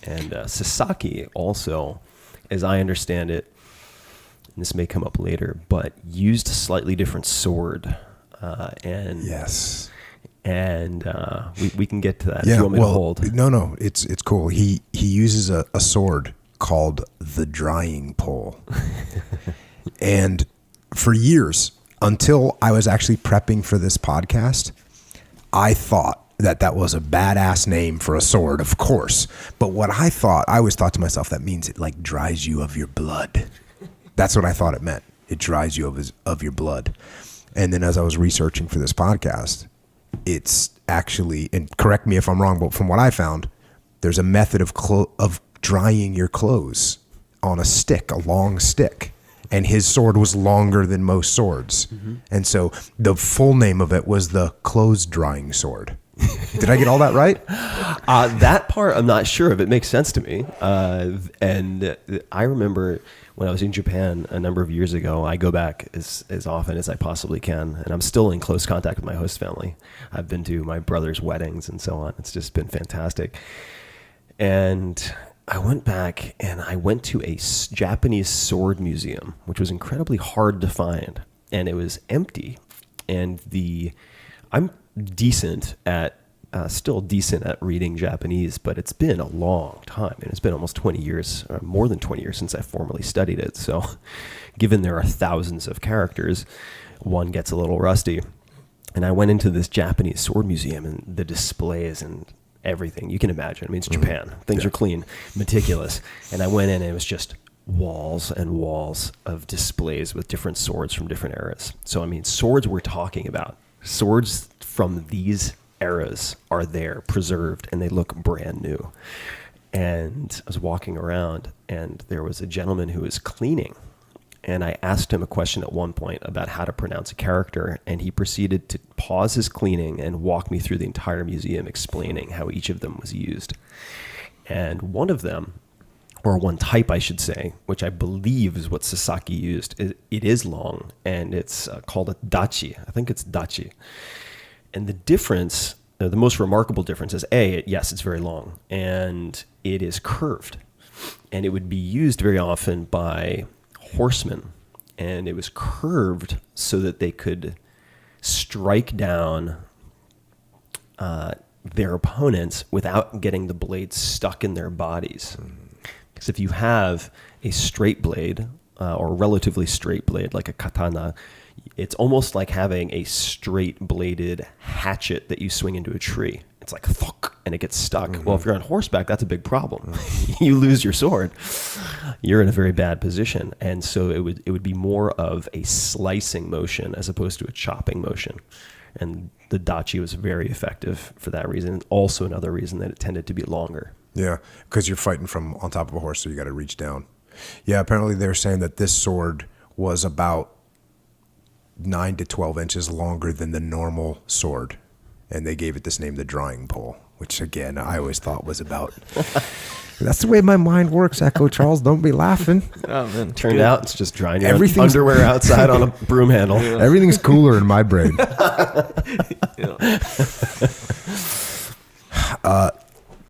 And Sasaki also, as I understand it, and this may come up later, but used a slightly different sword. And yes. And we can get to that if you want me to hold. No, it's cool. He uses a sword called the drying pole. And for years, until I was actually prepping for this podcast, I thought that was a badass name for a sword, of course. But what I always thought to myself, that means it like dries you of your blood. That's what I thought it meant. It dries you of your blood. And then as I was researching for this podcast, it's actually, and correct me if I'm wrong, but from what I found, there's a method of drying your clothes on a stick, a long stick. And his sword was longer than most swords. Mm-hmm. And so the full name of it was the clothes drying sword. Did I get all that right? That part, I'm not sure of. It makes sense to me. And I remember when I was in Japan a number of years ago, I go back as often as I possibly can. And I'm still in close contact with my host family. I've been to my brother's weddings and so on. It's just been fantastic. And I went back and I went to a Japanese sword museum, which was incredibly hard to find. And it was empty. And I'm still decent at reading Japanese, but it's been a long time, and it's been almost 20 years, or more than 20 years since I formally studied it. So given there are thousands of characters, one gets a little rusty. And I went into this Japanese sword museum, and the displays and everything you can imagine. I mean, it's Japan. Things are clean, meticulous. And I went in and it was just walls and walls of displays with different swords from different eras. So, I mean, swords we're talking about, swords from these eras are there, preserved, and they look brand new. And I was walking around, and there was a gentleman who was cleaning. And I asked him a question at one point about how to pronounce a character, and he proceeded to pause his cleaning and walk me through the entire museum explaining how each of them was used. And one of them, or one type, I should say, which I believe is what Sasaki used, it is long, and it's called a dachi. I think it's dachi. And the difference, the most remarkable difference is yes, it's very long, and it is curved. And it would be used very often by horsemen, and it was curved so that they could strike down their opponents without getting the blade stuck in their bodies. Because if you have a straight blade, or relatively straight blade like a katana, it's almost like having a straight bladed hatchet that you swing into a tree. It's like thunk, and it gets stuck. Mm-hmm. Well, if you're on horseback, that's a big problem. You lose your sword, you're in a very bad position. And so it would be more of a slicing motion as opposed to a chopping motion. And the dachi was very effective for that reason. Also another reason that it tended to be longer. Yeah, because you're fighting from on top of a horse, so you got to reach down. Yeah, apparently they're saying that this sword was about 9 to 12 inches longer than the normal sword. And they gave it this name, the drying pole, which again, I always thought was about. That's the way my mind works, Echo Charles. Don't be laughing. Oh, man. Turned out it's just drying your underwear outside on a broom handle. Yeah. Everything's cooler in my brain.